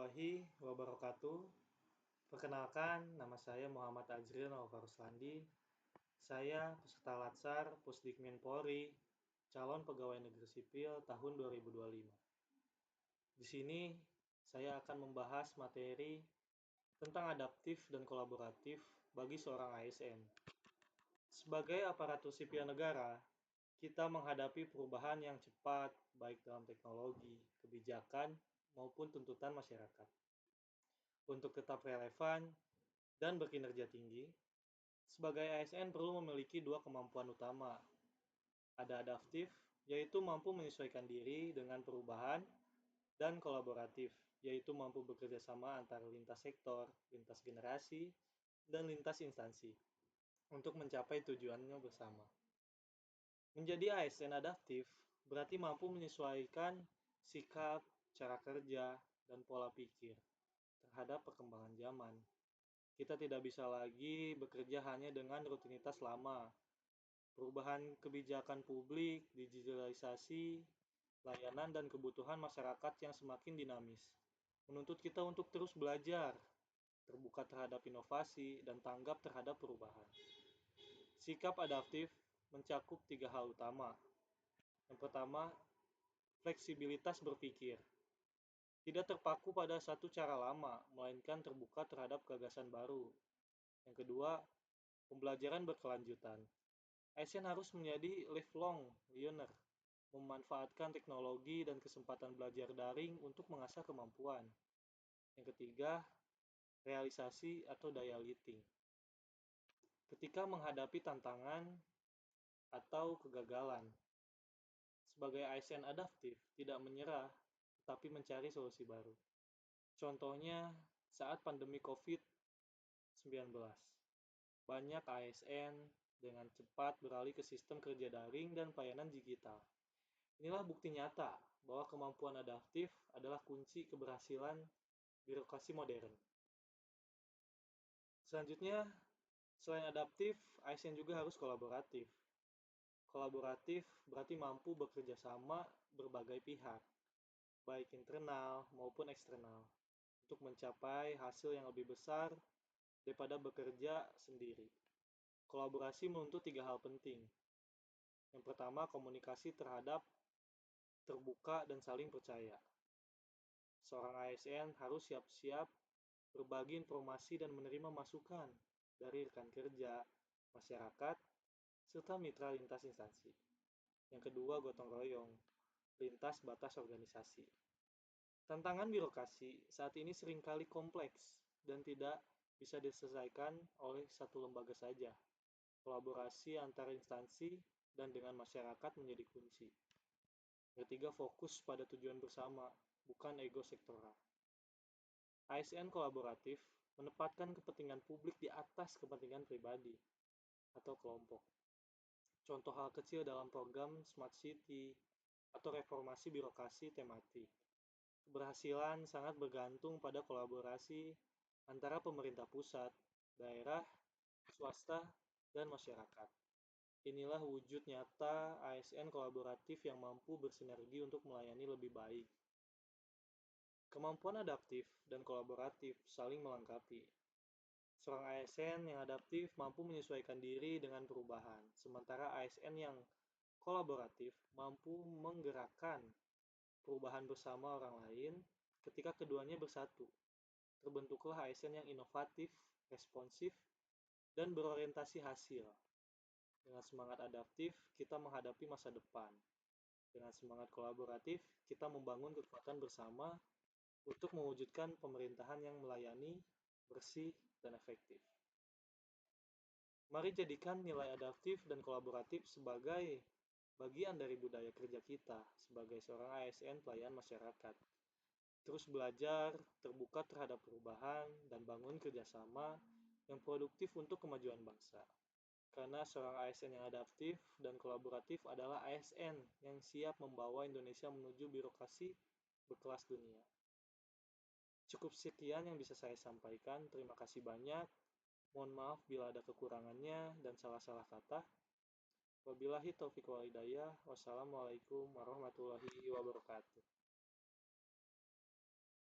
warahmatullahi wabarakatuh. Perkenalkan, nama saya Muhammad Azril Nova Ruslandi. Saya peserta Latsar Pusdikmin Polri, calon pegawai negeri sipil tahun 2025. Di sini saya akan membahas materi tentang adaptif dan kolaboratif bagi seorang ASN. Sebagai aparatur sipil negara, kita menghadapi perubahan yang cepat, baik dalam teknologi, kebijakan, maupun tuntutan masyarakat. Untuk tetap relevan dan berkinerja tinggi, sebagai ASN perlu memiliki dua kemampuan utama. Ada adaptif, yaitu mampu menyesuaikan diri dengan perubahan, dan kolaboratif, yaitu mampu bekerja sama antara lintas sektor, lintas generasi, dan lintas instansi untuk mencapai tujuannya bersama. Menjadi ASN adaptif berarti mampu menyesuaikan sikap, cara kerja, dan pola pikir terhadap perkembangan zaman. Kita tidak bisa lagi bekerja hanya dengan rutinitas lama. Perubahan kebijakan publik, digitalisasi, layanan, dan kebutuhan masyarakat yang semakin dinamis menuntut kita untuk terus belajar, terbuka terhadap inovasi, dan tanggap terhadap perubahan. Sikap adaptif mencakup 3 hal utama. Yang pertama, fleksibilitas berpikir. Tidak terpaku pada satu cara lama, melainkan terbuka terhadap gagasan baru. Yang kedua, pembelajaran berkelanjutan. ASN harus menjadi lifelong learner, memanfaatkan teknologi dan kesempatan belajar daring untuk mengasah kemampuan. Yang ketiga, realisasi atau daya liting. Ketika menghadapi tantangan atau kegagalan, sebagai ASN adaptif tidak menyerah, tetapi mencari solusi baru. Contohnya, saat pandemi COVID-19, banyak ASN dengan cepat beralih ke sistem kerja daring dan pelayanan digital. Inilah bukti nyata bahwa kemampuan adaptif adalah kunci keberhasilan birokrasi modern. Selanjutnya, selain adaptif, ASN juga harus kolaboratif. Kolaboratif berarti mampu bekerja sama berbagai pihak, baik internal maupun eksternal, untuk mencapai hasil yang lebih besar daripada bekerja sendiri. Kolaborasi menuntut 3 hal penting. Yang pertama, komunikasi terbuka dan saling percaya. Seorang ASN harus siap-siap berbagi informasi dan menerima masukan dari rekan kerja, masyarakat, serta mitra lintas instansi. Yang kedua, gotong royong, lintas batas organisasi. Tantangan birokrasi saat ini seringkali kompleks dan tidak bisa diselesaikan oleh satu lembaga saja. Kolaborasi antar instansi dan dengan masyarakat menjadi kunci. Yang ketiga, fokus pada tujuan bersama, bukan ego sektoral. ASN kolaboratif menempatkan kepentingan publik di atas kepentingan pribadi atau kelompok. Contoh hal kecil dalam program Smart City atau reformasi birokrasi tematik. Keberhasilan sangat bergantung pada kolaborasi antara pemerintah pusat, daerah, swasta, dan masyarakat. Inilah wujud nyata ASN kolaboratif yang mampu bersinergi untuk melayani lebih baik. Kemampuan adaptif dan kolaboratif saling melengkapi. Seorang ASN yang adaptif mampu menyesuaikan diri dengan perubahan, sementara ASN yang kolaboratif mampu menggerakkan perubahan bersama orang lain. Ketika keduanya bersatu, terbentuklah ASN yang inovatif, responsif, dan berorientasi hasil. Dengan semangat adaptif, kita menghadapi masa depan. Dengan semangat kolaboratif, kita membangun kekuatan bersama untuk mewujudkan pemerintahan yang melayani, bersih, dan efektif. Mari jadikan nilai adaptif dan kolaboratif sebagai bagian dari budaya kerja kita sebagai seorang ASN pelayan masyarakat. Terus belajar, terbuka terhadap perubahan, dan bangun kerjasama yang produktif untuk kemajuan bangsa. Karena seorang ASN yang adaptif dan kolaboratif adalah ASN yang siap membawa Indonesia menuju birokrasi berkelas dunia. Cukup sekian yang bisa saya sampaikan. Terima kasih banyak. Mohon maaf bila ada kekurangannya dan salah-salah kata. Wabillahi taufiq wal hidayah. Wassalamualaikum warahmatullahi wabarakatuh.